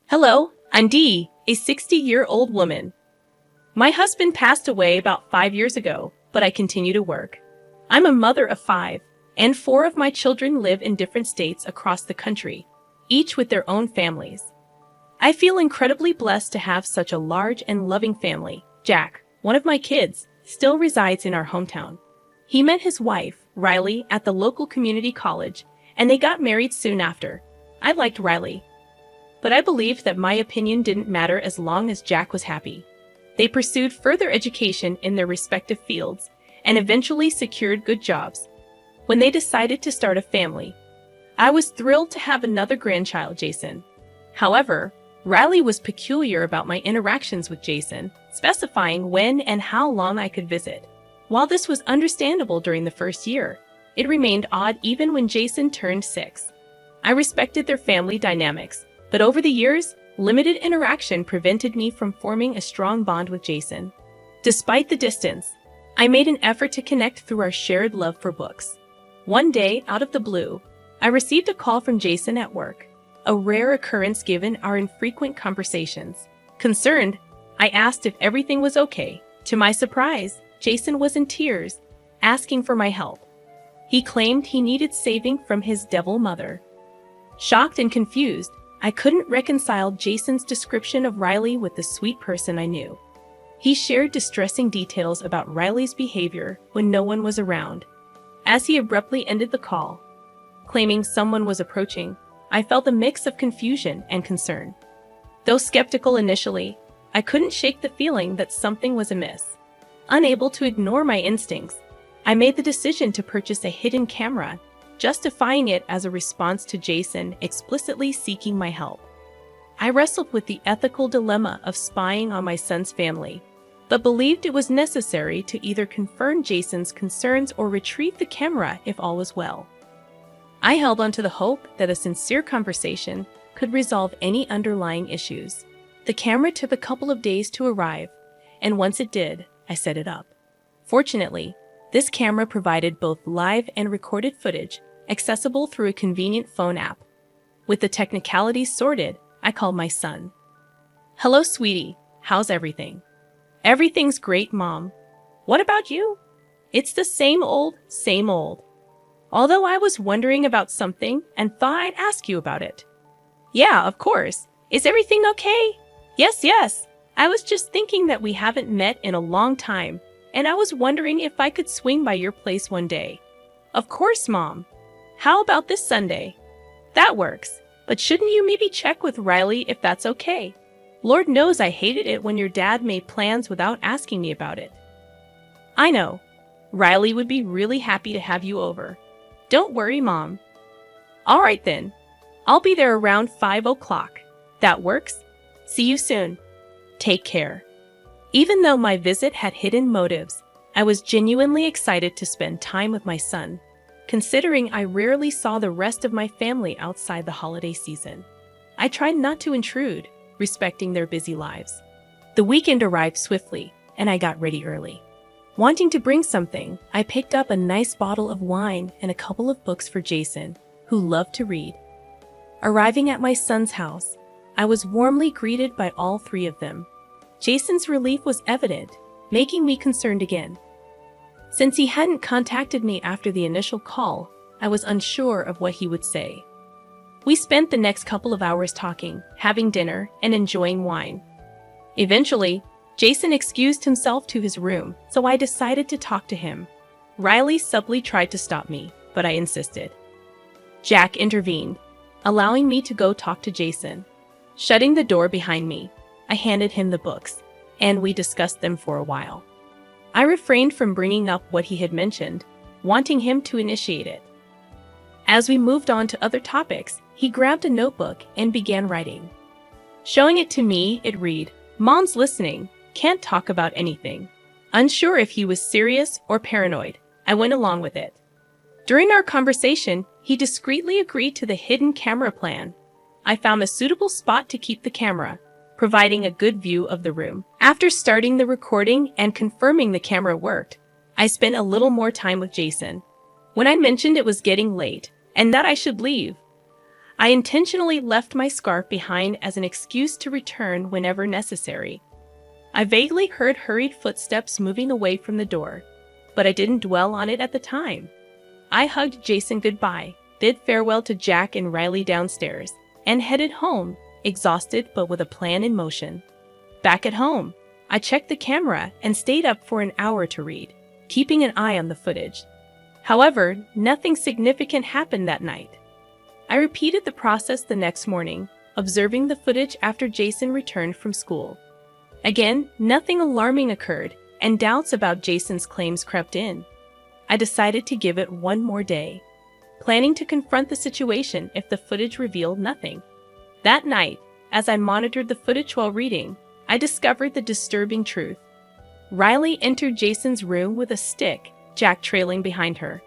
Hello, I'm Dee, a 60-year-old woman. My husband passed away about 5 years ago, but I continue to work. I'm a mother of 5, and 4 of my children live in different states across the country, each with their own families. I feel incredibly blessed to have such a large and loving family. Jack, one of my kids, still resides in our hometown. He met his wife, Riley, at the local community college, and they got married soon after. I liked Riley, but I believed that my opinion didn't matter as long as Jack was happy. They pursued further education in their respective fields and eventually secured good jobs. When they decided to start a family, I was thrilled to have another grandchild, Jason. However, Riley was peculiar about my interactions with Jason, specifying when and how long I could visit. While this was understandable during the first year, it remained odd even when Jason turned 6. I respected their family dynamics, but over the years, limited interaction prevented me from forming a strong bond with Jason. Despite the distance, I made an effort to connect through our shared love for books. One day, out of the blue, I received a call from Jason at work, a rare occurrence given our infrequent conversations. Concerned, I asked if everything was okay. To my surprise, Jason was in tears, asking for my help. He claimed he needed saving from his devil mother. Shocked and confused, I couldn't reconcile Jason's description of Riley with the sweet person I knew. He shared distressing details about Riley's behavior when no one was around. As he abruptly ended the call, claiming someone was approaching, I felt a mix of confusion and concern. Though skeptical initially, I couldn't shake the feeling that something was amiss. Unable to ignore my instincts, I made the decision to purchase a hidden camera, justifying it as a response to Jason explicitly seeking my help. I wrestled with the ethical dilemma of spying on my son's family, but believed it was necessary to either confirm Jason's concerns or retrieve the camera if all was well. I held on to the hope that a sincere conversation could resolve any underlying issues. The camera took a couple of days to arrive, and once it did, I set it up. Fortunately, this camera provided both live and recorded footage, accessible through a convenient phone app. With the technicalities sorted, I called my son. "Hello, sweetie. How's everything?" "Everything's great, Mom. What about you?" "It's the same old, same old. Although I was wondering about something and thought I'd ask you about it." "Yeah, of course. Is everything okay?" Yes. I was just thinking that we haven't met in a long time, and I was wondering if I could swing by your place one day." "Of course, Mom. How about this Sunday?" "That works, but shouldn't you maybe check with Riley if that's okay? Lord knows I hated it when your dad made plans without asking me about it." "I know. Riley would be really happy to have you over." "Don't worry, Mom." "All right then. I'll be there around 5 o'clock. That works? See you soon. Take care." Even though my visit had hidden motives, I was genuinely excited to spend time with my son, considering I rarely saw the rest of my family outside the holiday season. I tried not to intrude, respecting their busy lives. The weekend arrived swiftly, and I got ready early. Wanting to bring something, I picked up a nice bottle of wine and a couple of books for Jason, who loved to read. Arriving at my son's house, I was warmly greeted by all 3 of them. Jason's relief was evident, making me concerned again. Since he hadn't contacted me after the initial call, I was unsure of what he would say. We spent the next couple of hours talking, having dinner, and enjoying wine. Eventually, Jason excused himself to his room, so I decided to talk to him. Riley subtly tried to stop me, but I insisted. Jack intervened, allowing me to go talk to Jason. Shutting the door behind me, I handed him the books, and we discussed them for a while. I refrained from bringing up what he had mentioned, wanting him to initiate it. As we moved on to other topics, he grabbed a notebook and began writing. Showing it to me, it read, "Mom's listening, can't talk about anything." Unsure if he was serious or paranoid, I went along with it. During our conversation, he discreetly agreed to the hidden camera plan. I found a suitable spot to keep the camera, providing a good view of the room. After starting the recording and confirming the camera worked, I spent a little more time with Jason. When I mentioned it was getting late and that I should leave, I intentionally left my scarf behind as an excuse to return whenever necessary. I vaguely heard hurried footsteps moving away from the door, but I didn't dwell on it at the time. I hugged Jason goodbye, bid farewell to Jack and Riley downstairs, and headed home, exhausted but with a plan in motion. Back at home, I checked the camera and stayed up for an hour to read, keeping an eye on the footage. However, nothing significant happened that night. I repeated the process the next morning, observing the footage after Jason returned from school. Again, nothing alarming occurred, and doubts about Jason's claims crept in. I decided to give it one more day, planning to confront the situation if the footage revealed nothing. That night, as I monitored the footage while reading, I discovered the disturbing truth. Riley entered Jason's room with a stick, Jack trailing behind her.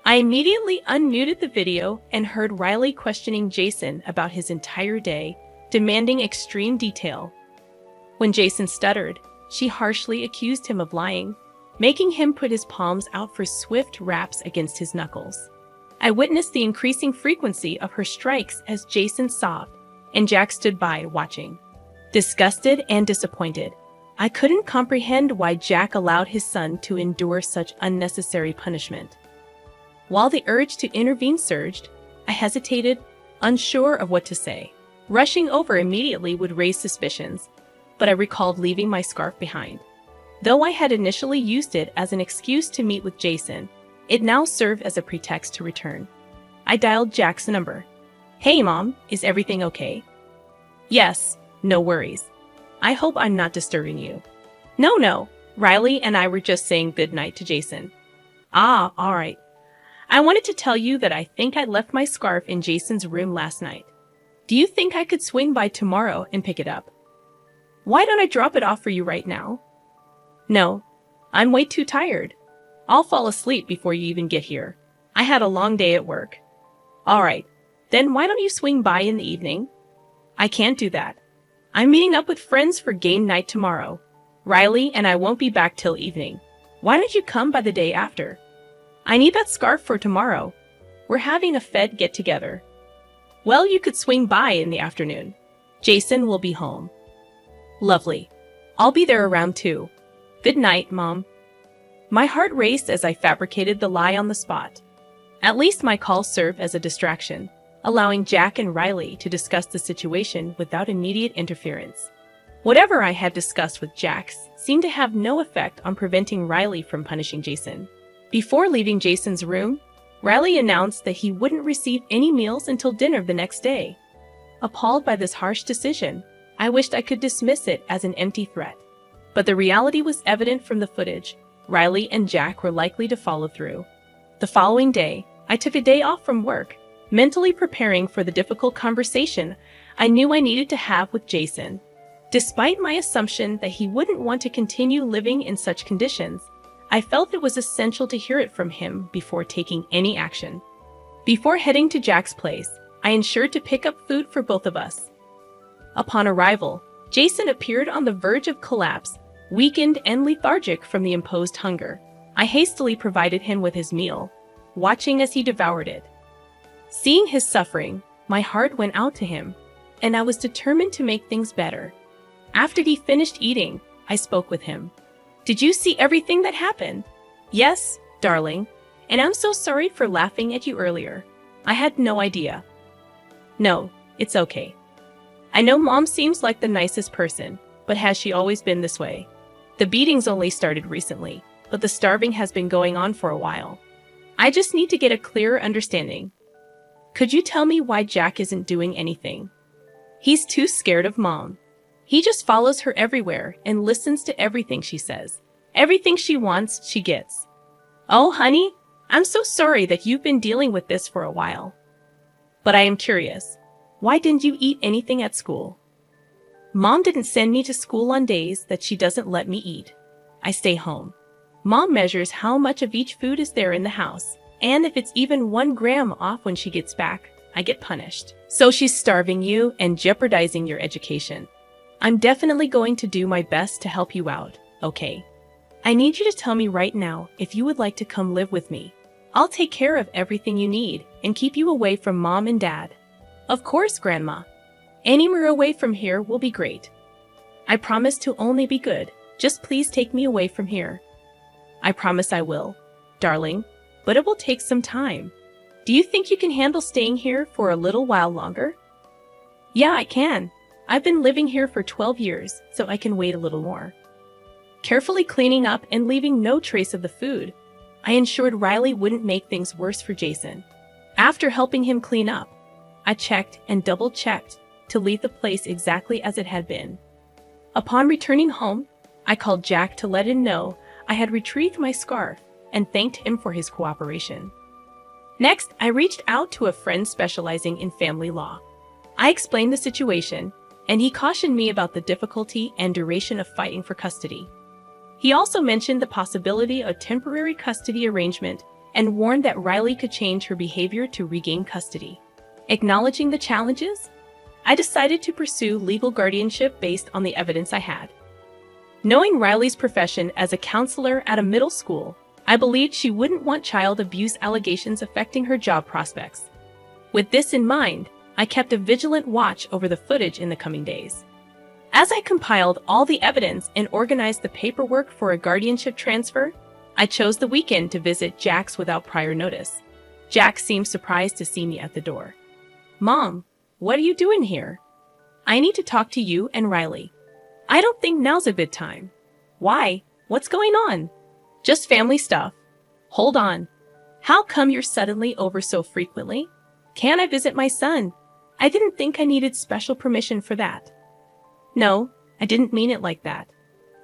I immediately unmuted the video and heard Riley questioning Jason about his entire day, demanding extreme detail. When Jason stuttered, she harshly accused him of lying, making him put his palms out for swift raps against his knuckles. I witnessed the increasing frequency of her strikes as Jason sobbed, and Jack stood by watching. Disgusted and disappointed, I couldn't comprehend why Jack allowed his son to endure such unnecessary punishment. While the urge to intervene surged, I hesitated, unsure of what to say. Rushing over immediately would raise suspicions, but I recalled leaving my scarf behind. Though I had initially used it as an excuse to meet with Jason, it now served as a pretext to return. I dialed Jack's number. "Hey, Mom, is everything okay?" "Yes, no worries. I hope I'm not disturbing you." No, Riley and I were just saying goodnight to Jason." "Ah, all right. I wanted to tell you that I think I left my scarf in Jason's room last night. Do you think I could swing by tomorrow and pick it up?" "Why don't I drop it off for you right now?" "No, I'm way too tired. I'll fall asleep before you even get here. I had a long day at work." "All right, then why don't you swing by in the evening?" "I can't do that. I'm meeting up with friends for game night tomorrow. Riley and I won't be back till evening. Why don't you come by the day after?" "I need that scarf for tomorrow. We're having a Fed get-together." "Well, you could swing by in the afternoon. Jason will be home." "Lovely. I'll be there around 2. Good night, Mom." My heart raced as I fabricated the lie on the spot. At least my call served as a distraction, allowing Jack and Riley to discuss the situation without immediate interference. Whatever I had discussed with Jack seemed to have no effect on preventing Riley from punishing Jason. Before leaving Jason's room, Riley announced that he wouldn't receive any meals until dinner the next day. Appalled by this harsh decision, I wished I could dismiss it as an empty threat. But the reality was evident from the footage. Riley and Jack were likely to follow through. The following day, I took a day off from work, mentally preparing for the difficult conversation I knew I needed to have with Jason. Despite my assumption that he wouldn't want to continue living in such conditions, I felt it was essential to hear it from him before taking any action. Before heading to Jack's place, I ensured to pick up food for both of us. Upon arrival, Jason appeared on the verge of collapse, weakened and lethargic from the imposed hunger. I hastily provided him with his meal, watching as he devoured it. Seeing his suffering, my heart went out to him, and I was determined to make things better. After he finished eating, I spoke with him. "Did you see everything that happened?" "Yes, darling, and I'm so sorry for laughing at you earlier. I had no idea." "No, it's okay. I know Mom seems like the nicest person, but has she always been this way? The beatings only started recently, but the starving has been going on for a while. I just need to get a clearer understanding. Could you tell me why Jack isn't doing anything?" "He's too scared of Mom. He just follows her everywhere and listens to everything she says. Everything she wants, she gets." "Oh, honey, I'm so sorry that you've been dealing with this for a while. But I am curious. Why didn't you eat anything at school?" "Mom didn't send me to school on days that she doesn't let me eat. I stay home. Mom measures how much of each food is there in the house, and if it's even 1 gram off when she gets back, I get punished. So she's starving you and jeopardizing your education. I'm definitely going to do my best to help you out, okay? I need you to tell me right now if you would like to come live with me. I'll take care of everything you need and keep you away from Mom and Dad." Of course, Grandma. Anywhere away from here will be great. I promise to only be good. Just please take me away from here. I promise I will, darling, but it will take some time. Do you think you can handle staying here for a little while longer? Yeah, I can. I've been living here for 12 years, so I can wait a little more. Carefully cleaning up and leaving no trace of the food, I ensured Riley wouldn't make things worse for Jason. After helping him clean up, I checked and double-checked to leave the place exactly as it had been. Upon returning home, I called Jack to let him know I had retrieved my scarf and thanked him for his cooperation. Next, I reached out to a friend specializing in family law. I explained the situation, and he cautioned me about the difficulty and duration of fighting for custody. He also mentioned the possibility of temporary custody arrangement and warned that Riley could change her behavior to regain custody. Acknowledging the challenges, I decided to pursue legal guardianship based on the evidence I had. Knowing Riley's profession as a counselor at a middle school, I believed she wouldn't want child abuse allegations affecting her job prospects. With this in mind, I kept a vigilant watch over the footage in the coming days. As I compiled all the evidence and organized the paperwork for a guardianship transfer, I chose the weekend to visit Jack's without prior notice. Jack seemed surprised to see me at the door. Mom, what are you doing here? I need to talk to you and Riley. I don't think now's a good time. Why? What's going on? Just family stuff. Hold on. How come you're suddenly over so frequently? Can I visit my son? I didn't think I needed special permission for that. No, I didn't mean it like that.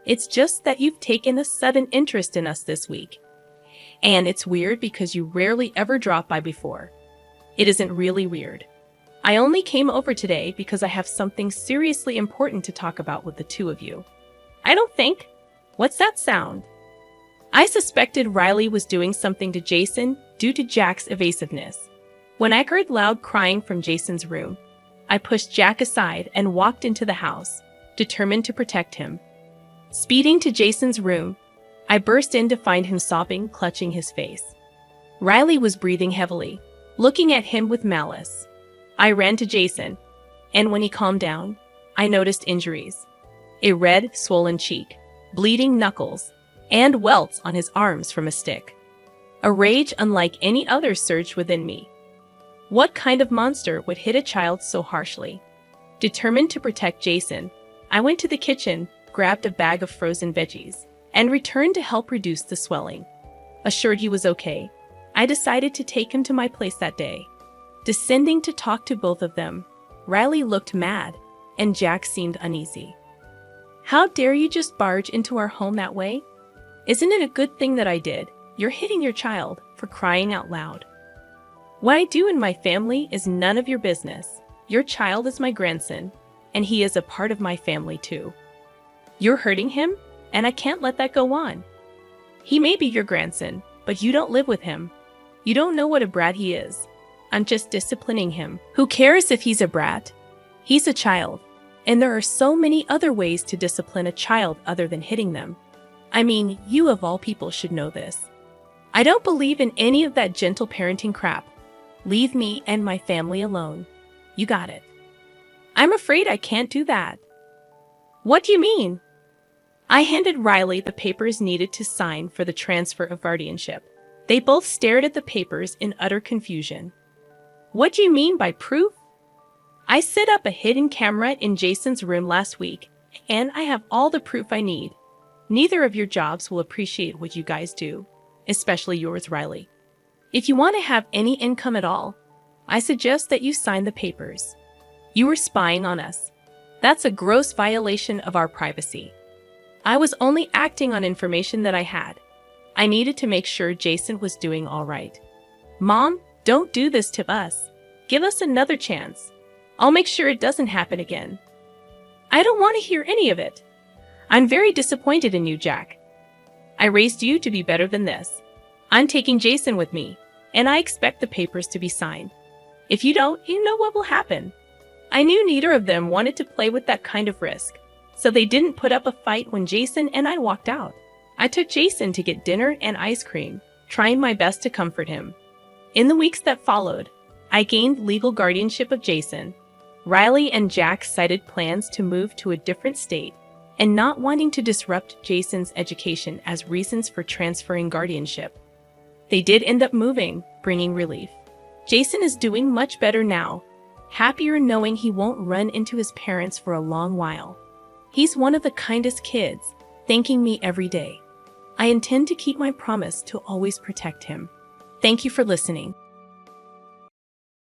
It's just that you've taken a sudden interest in us this week. And it's weird because you rarely ever drop by before. It isn't really weird. I only came over today because I have something seriously important to talk about with the two of you. I don't think. What's that sound? I suspected Riley was doing something to Jason due to Jack's evasiveness. When I heard loud crying from Jason's room, I pushed Jack aside and walked into the house, determined to protect him. Speeding to Jason's room, I burst in to find him sobbing, clutching his face. Riley was breathing heavily, looking at him with malice. I ran to Jason, and when he calmed down, I noticed injuries. A red, swollen cheek, bleeding knuckles, and welts on his arms from a stick. A rage unlike any other surged within me. What kind of monster would hit a child so harshly? Determined to protect Jason, I went to the kitchen, grabbed a bag of frozen veggies, and returned to help reduce the swelling. Assured he was okay, I decided to take him to my place that day. Descending to talk to both of them, Riley looked mad, and Jack seemed uneasy. How dare you just barge into our home that way? Isn't it a good thing that I did? You're hitting your child, for crying out loud. What I do in my family is none of your business. Your child is my grandson, and he is a part of my family too. You're hurting him, and I can't let that go on. He may be your grandson, but you don't live with him. You don't know what a brat he is. I'm just disciplining him. Who cares if he's a brat? He's a child, and there are so many other ways to discipline a child other than hitting them. I mean, you of all people should know this. I don't believe in any of that gentle parenting crap. Leave me and my family alone. You got it. I'm afraid I can't do that. What do you mean? I handed Riley the papers needed to sign for the transfer of guardianship. They both stared at the papers in utter confusion. What do you mean by proof? I set up a hidden camera in Jason's room last week, and I have all the proof I need. Neither of your jobs will appreciate what you guys do, especially yours, Riley. If you want to have any income at all, I suggest that you sign the papers. You were spying on us. That's a gross violation of our privacy. I was only acting on information that I had. I needed to make sure Jason was doing all right. Mom, don't do this to us. Give us another chance. I'll make sure it doesn't happen again. I don't want to hear any of it. I'm very disappointed in you, Jack. I raised you to be better than this. I'm taking Jason with me, and I expect the papers to be signed. If you don't, you know what will happen. I knew neither of them wanted to play with that kind of risk, so they didn't put up a fight when Jason and I walked out. I took Jason to get dinner and ice cream, trying my best to comfort him. In the weeks that followed, I gained legal guardianship of Jason. Riley and Jack cited plans to move to a different state and not wanting to disrupt Jason's education as reasons for transferring guardianship. They did end up moving, bringing relief. Jason is doing much better now, happier knowing he won't run into his parents for a long while. He's one of the kindest kids, thanking me every day. I intend to keep my promise to always protect him. Thank you for listening.